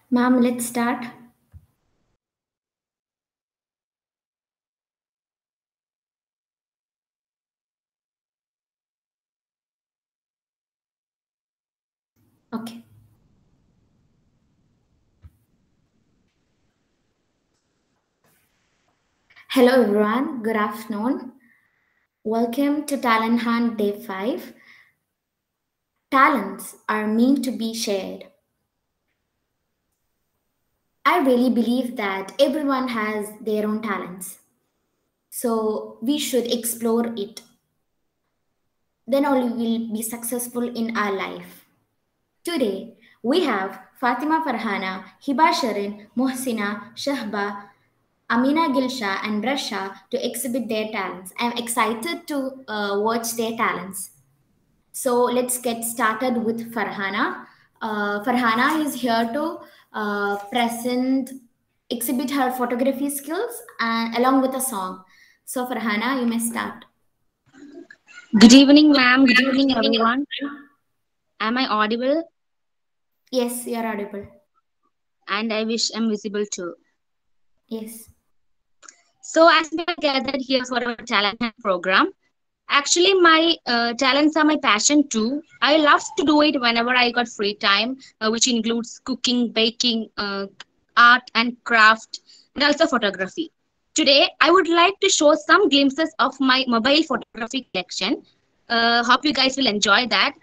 Ma'am, let's start. Okay. Hello, everyone. Good afternoon. Welcome to Talent Hunt Day 5. Talents are meant to be shared. I really believe that everyone has their own talents. So we should explore it. Then only we'll be successful in our life. Today, we have Fatima Farhana, Hiba Sharin, Mohsina, Shahba, Amina Gilsha, and Rasha to exhibit their talents. I'm excited to watch their talents. So let's get started with Farhana. Farhana is here to present, exhibit her photography skills and along with a song. So Farhana, you may start. Good evening, ma'am. Good evening, everyone. Am I audible? Yes, you're audible. And I wish I'm visible too. Yes. So, as we are gathered here for our talent hunt program, actually, my talents are my passion too. I love to do it whenever I got free time, which includes cooking, baking, art and craft, and also photography. Today, I would like to show some glimpses of my mobile photography collection. Hope you guys will enjoy that.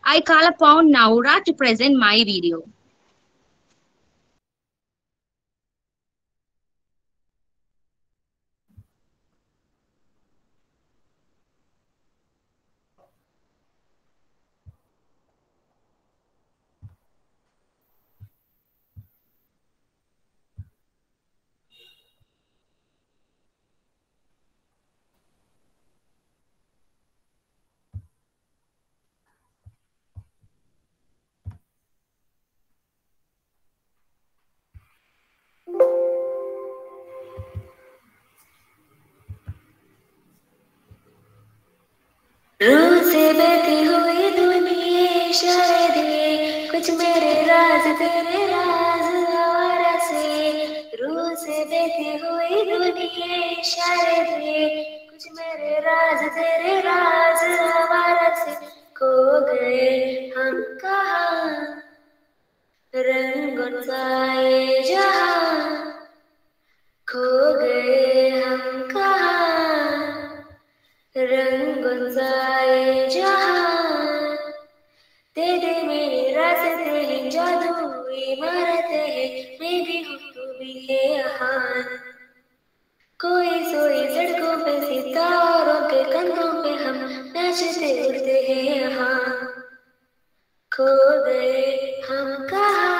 I call upon Naura to present my video. रूह से बहती हुई दुनिया शायद ये कुछ मेरे राज तेरे राज और से रूह से बहती हुई दुनिया शायद ये कुछ मेरे राज तेरे राज हमारा से खो गए हम कहाँ रंगों सा ये जहाँ खो गए हम कहाँ रंगों सा ये जहाँ तेरे मेरे रास्ते हैं जादू इमारतें हैं मैं भी हूँ तू भी है यहाँ कोई सोई सड़कों पे सितारों के कंधों पे हम नाचते उड़ते हैं यहाँ खो गए हम कहाँ.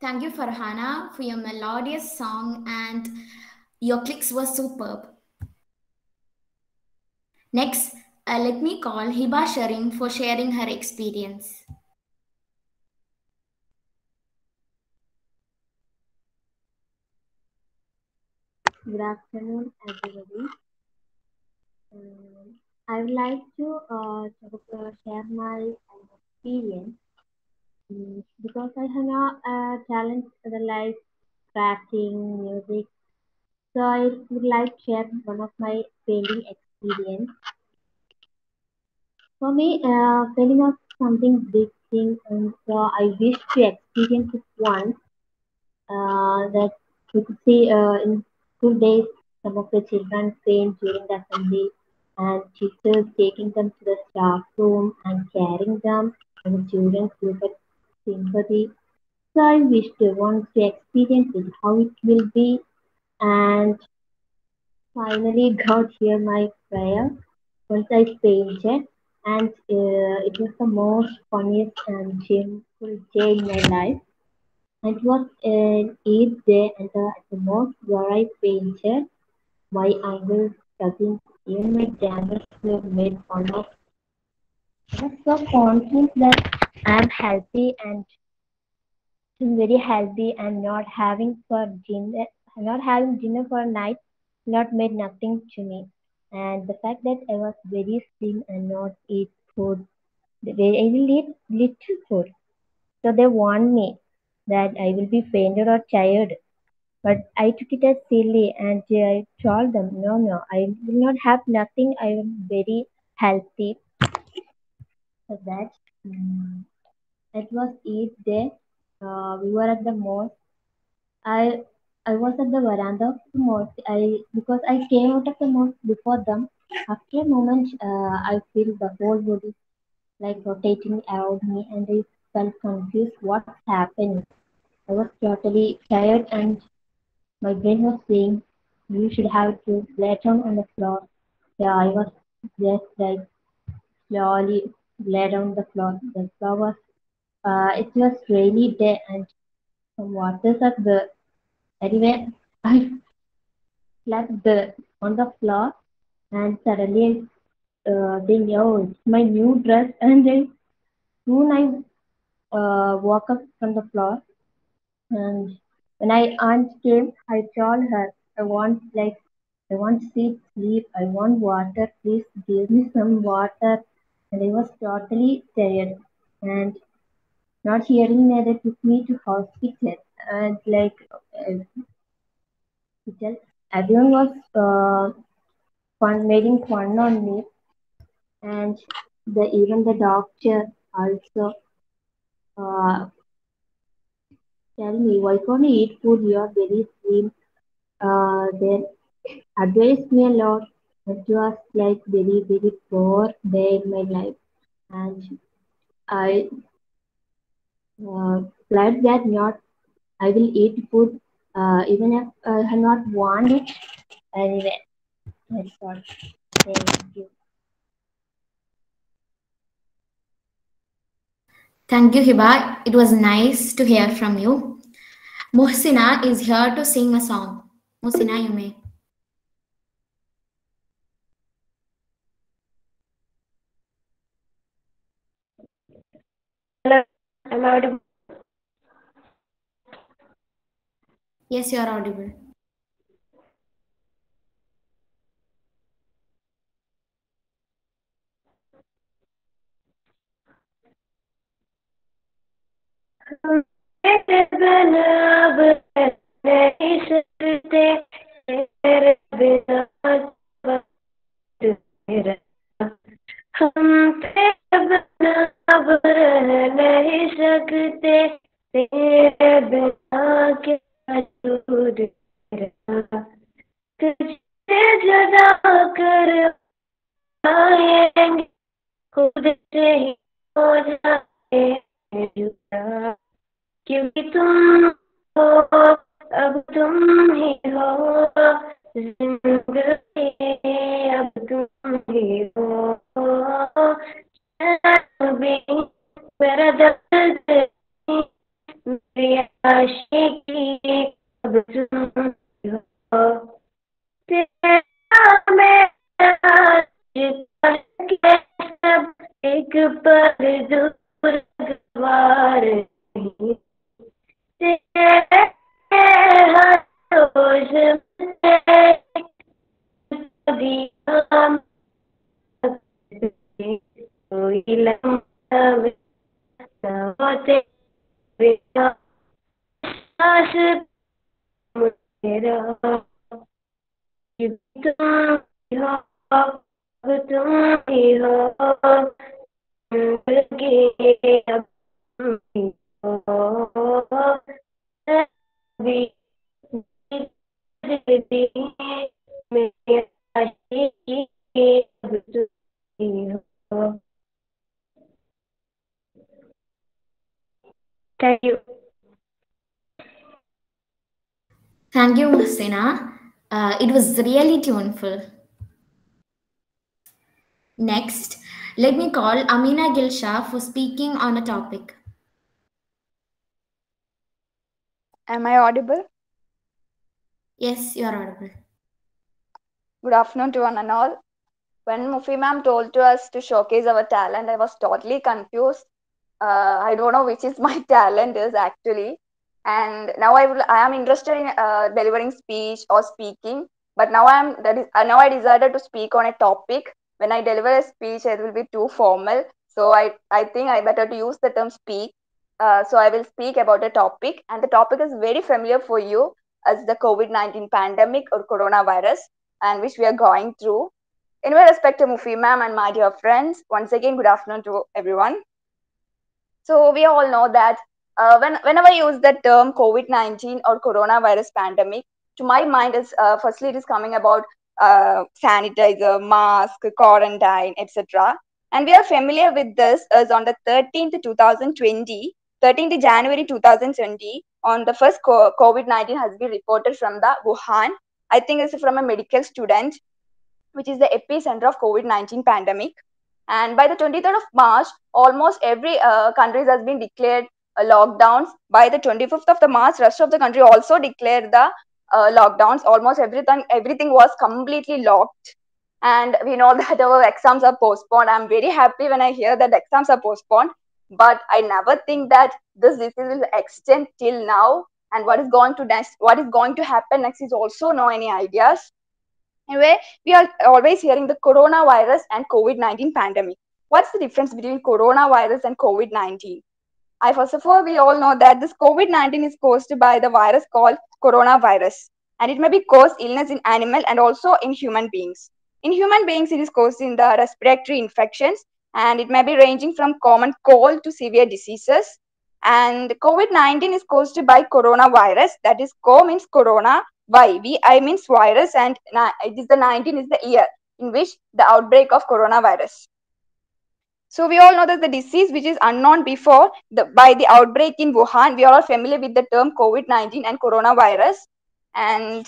Thank you, Farhana, for your melodious song, and your clicks were superb. Next, let me call Hiba Sharin for sharing her experience. Good afternoon, everybody. I would like to share my experience because I have a talent for like crafting, music. So I would like to share one of my painting experience. For me, painting was something big thing, and so I wish to experience it once. That you could see in school days, some of the children paint during the assembly, and teachers taking them to the staff room and carrying them, and the students look at sympathy. So I wish to once to experience it, how it will be, and finally got here my prayer once I painted, and it was the most funniest and shameful day in my life. It was an Eid day, and the most where I painted my angles, touching even my dancers were made fun of. I was so confident that I'm happy and very healthy, and not having dinner for night not made nothing to me. And the fact that I was very slim and not eat food, I will eat little food. So they warned me that I will be fainted or tired. But I took it as silly and I told them, no, no, I will not have nothing. I am very healthy. So that it was Eid day. We were at the mosque. I I was at the veranda of the mosque. I because I came out of the mosque before them. After a moment, I feel the whole body like rotating around me, and I felt confused. What's happening? I was totally tired, and my brain was saying, "You should have to lay down on the floor." Yeah, I was just like slowly lay down the floor. The floor was it was rainy day, and some waters are there. Anyway, I slept on the floor, and suddenly think, oh, it's my new dress, and then soon I woke up from the floor, and when I aunt came, I told her, I want sweet sleep, I want water, please give me some water, and I was totally tired, and not hearing me, they took me to hospital, and hospital, everyone was making fun on me, and even the doctor also uh, tell me, why can't you eat food? You are very slim. They advised me a lot. It was like very, very poor day in my life. And I glad that not I will eat food even if I have not want it. Anyway, that's all. Thank you. Thank you, Hiba. It was nice to hear from you. Muhsina is here to sing a song. Muhsina, you may. Hello, am I audible? Yes, you are audible. तेरे बिना अब रह नहीं सकते, तेरे बिना वक्त मेरा, हम तेरे बिना अब रह नहीं सकते, तेरे बिना क्या वजूद मेरा, तुझसे जुदा कर पाएंगे, खुद से ही हो जाते हैं जुदा, क्योंकि तुम हो, अब तुम ही हो जिंदगी, अब तुम ही हो भी मेरा दर्द नहीं, मेरी आशिकी, अब तुम ही हो तेरा मेरा के सब एक पल दूर गवार नहीं, तेरे हाथों से कभी हम कोई लम्हा होते सांस मेरा, तुम ही हो, अब तुम ही हो जिंदगी, अब तुम ही हो भी जिंदगी, मेरी आशिकी, अब तुम ही हो। Thank you. Thank you, Muhsina. It was really tuneful. Next, let me call Amina Gilsha for speaking on a topic. Am I audible? Yes, you are audible. Good afternoon to one and all. When Mufi ma'am told to us to showcase our talent, I was totally confused. I don't know which is my talent is actually. and now I am interested in delivering speech or speaking. But now now I decided to speak on a topic. When I deliver a speech, it will be too formal. So I think I better to use the term speak. So I will speak about a topic, and the topic is very familiar for you as the COVID-19 pandemic or coronavirus, and which we are going through. Anyway, respect to Mufi ma'am and my dear friends, once again, good afternoon to everyone. So we all know that whenever I use the term COVID-19 or coronavirus pandemic, to my mind is firstly it is coming about sanitizer, mask, quarantine, etc. And we are familiar with this as on the 13th 2020, 13th January 2020, on the first COVID-19 has been reported from the Wuhan. I think it's from a medical student, which is the epicenter of COVID-19 pandemic. And by the 23rd of March, almost every country has been declared lockdowns. By the 25th of the March, rest of the country also declared the lockdowns. Almost everything was completely locked. And we know that our exams are postponed. I'm very happy when I hear that exams are postponed. But I never think that this disease will extend till now. And what is going to happen next is also no any ideas. Anyway, we are always hearing the coronavirus and COVID-19 pandemic. What's the difference between coronavirus and COVID-19? First of all, we all know that this COVID-19 is caused by the virus called coronavirus, and it may be cause illness in animal and also in human beings. In human beings, it is caused in the respiratory infections, and it may be ranging from common cold to severe diseases. And COVID-19 is caused by coronavirus, that is co means corona, VI means virus, and it is the 19 is the year in which the outbreak of coronavirus. So we all know that the disease which is unknown before by the outbreak in Wuhan, we are all familiar with the term COVID-19 and coronavirus. And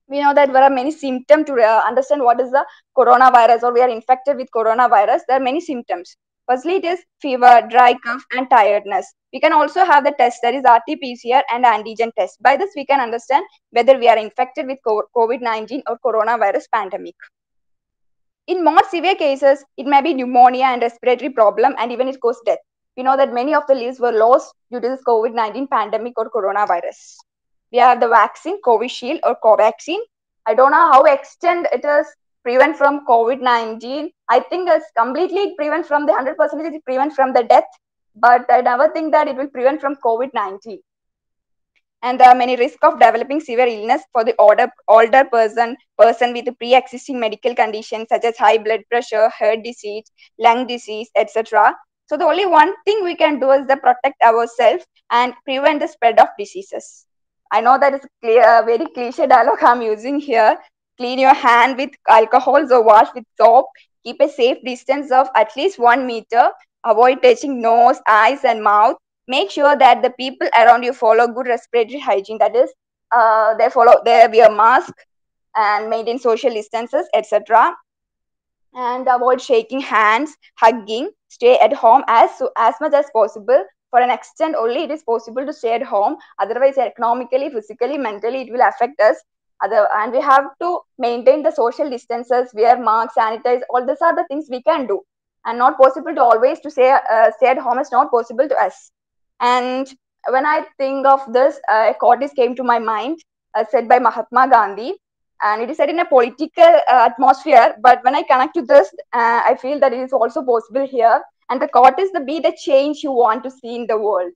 we know that there are many symptoms to understand what is the coronavirus or we are infected with coronavirus. There are many symptoms. Firstly, it is fever, dry cough, and tiredness. We can also have the test, that is RT-PCR and antigen test. By this, we can understand whether we are infected with COVID-19 or coronavirus pandemic. In more severe cases, it may be pneumonia and respiratory problem, and even it causes death. We know that many of the lives were lost due to this COVID-19 pandemic or coronavirus. We have the vaccine, Covishield or Covaxin. I don't know how extent it is prevent from COVID-19. I think it's completely prevent from the 100% it prevent from the death, but I never think that it will prevent from COVID-19. And there are many risks of developing severe illness for the older person with pre-existing medical conditions such as high blood pressure, heart disease, lung disease, etc. So the only one thing we can do is to protect ourselves and prevent the spread of diseases. I know that is very cliche dialogue I'm using here. Clean your hand with alcohol or wash with soap. Keep a safe distance of at least 1 meter. Avoid touching nose, eyes, and mouth. Make sure that the people around you follow good respiratory hygiene. That is, they wear mask and maintain social distances, etc. And avoid shaking hands, hugging. Stay at home as much as possible. For an extent only it is possible to stay at home. Otherwise, economically, physically, mentally, it will affect us. And we have to maintain the social distances, wear masks, sanitize. All these are the things we can do. And not possible to always to stay at home is not possible to us. And when I think of this, a quote came to my mind, said by Mahatma Gandhi, and it is said in a political atmosphere. But when I connect to this, I feel that it is also possible here. And the quote is be the change you want to see in the world.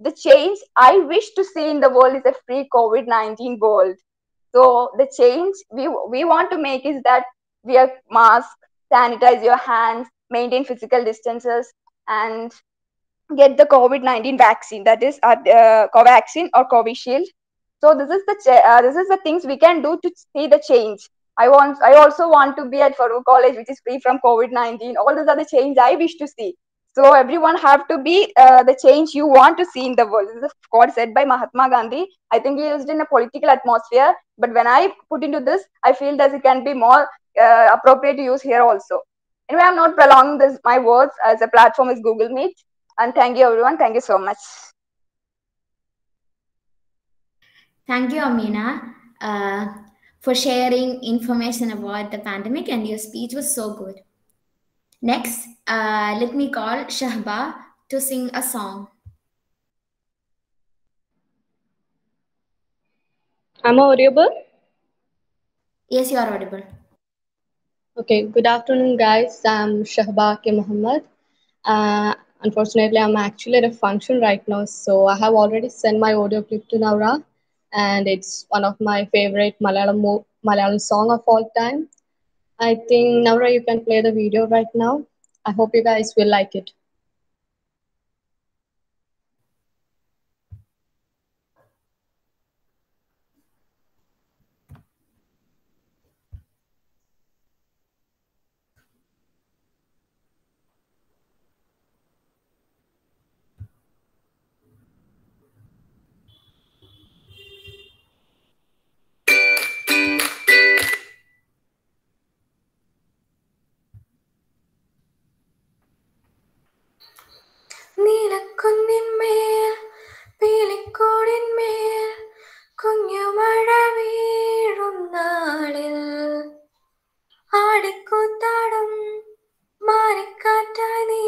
The change I wish to see in the world is a free COVID-19 world. So the change we want to make is that wear mask, sanitize your hands, maintain physical distances, and get the COVID-19 vaccine, that is Covaxin or Covishield. So this is the things we can do to see the change. I also want to be at Farooq College, which is free from COVID-19. All these are the change I wish to see. So everyone have to be the change you want to see in the world. This is a quote said by Mahatma Gandhi. I think he used in a political atmosphere, but when I put into this, I feel that it can be more appropriate to use here also. Anyway, I'm not prolonging my words, as a platform is Google Meet. And thank you, everyone. Thank you so much. Thank you, Amina, for sharing information about the pandemic, and your speech was so good. Next, let me call Shahba to sing a song. Am I audible? Yes, you are audible. Okay, good afternoon, guys. I'm Shahba K. Muhammad. Unfortunately, I'm actually at a function right now, so I have already sent my audio clip to Naura, and it's one of my favorite Malayalam song of all time. I think Naura, you can play the video right now. I hope you guys will like it. നീലക്കുന്നിന്മേൽ പീലിക്കൂടിന്മേൽ കുഞ്ഞുമഴ വീഴും നാളിൽ ആടിക്കൂത്താടും മാറിക്കാറ്റായി നീ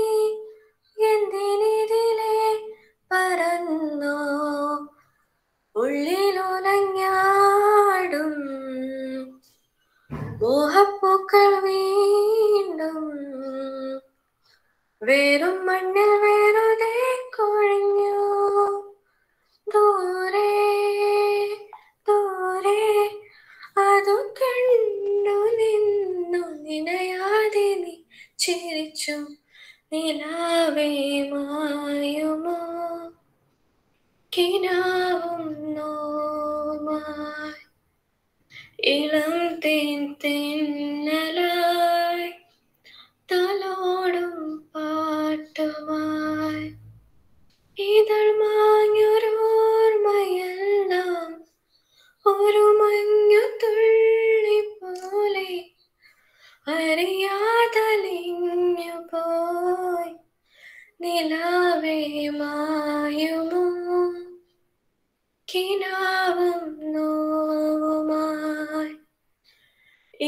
എന്തിനിതിലെ പറന്നോ ഉള്ളിലുലഞ്ഞാടും മോഹപ്പൂക്കൾ വീണ്ടും വേറും മണ്ണിൽ വേറുതെ കൊഴിഞ്ഞു ദൂരെ ദൂരെ അതു കണ്ടു നിന്നു നിനയാതെ നീ ചിരിച്ചു നിലാവേ മായുമോ കിനാവും നോമായി ഇളം തേൻ തെന്നലായി തലോടും പാട്ടുമായി ഇതൾ മാഞ്ഞൊരോർമ്മയെല്ലാം ഒരു മഞ്ഞു തുള്ളി പോലെ അറിയാതലിഞ്ഞു പോയി നിലാവേ മായുമോ കിനാവും നോവുമായി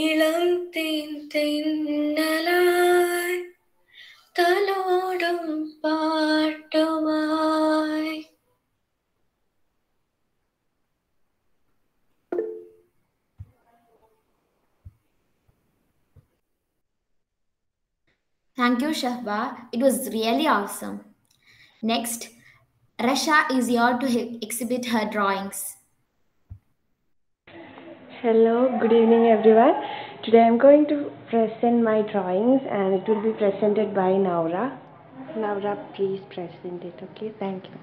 ഇളം തേൻ തെന്നലായി തലോടും പാട്ടുമായി. Thank you, Shahba. It was really awesome. Next, Rasha is here to exhibit her drawings. Hello, good evening everyone. Today I'm going to present my drawings and it will be presented by Naura. Naura, please present it, okay? Thank you.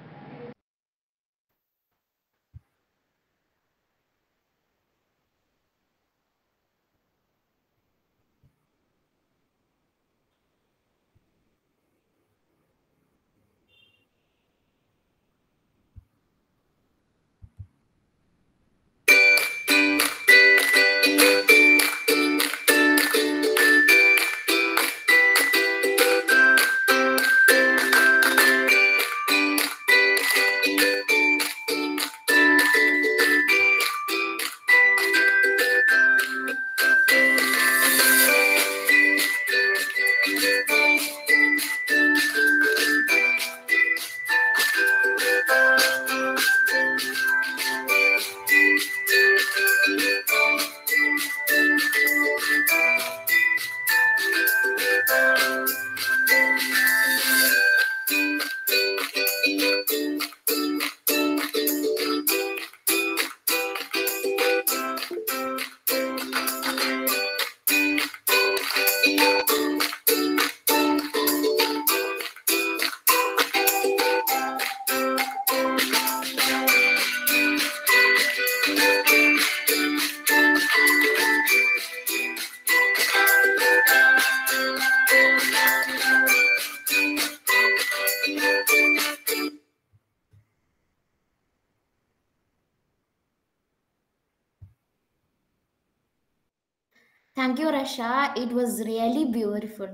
Thank you, Rasha. It was really beautiful.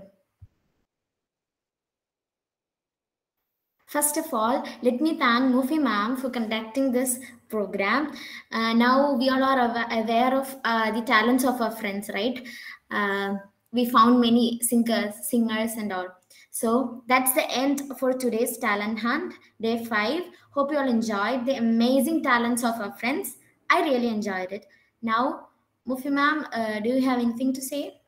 First of all, let me thank Mufi ma'am for conducting this program. Now we all are aware of the talents of our friends, right? We found many singers and all. So that's the end for today's Talent Hunt, Day 5. Hope you all enjoyed the amazing talents of our friends. I really enjoyed it. Now, Mufi ma'am, do you have anything to say?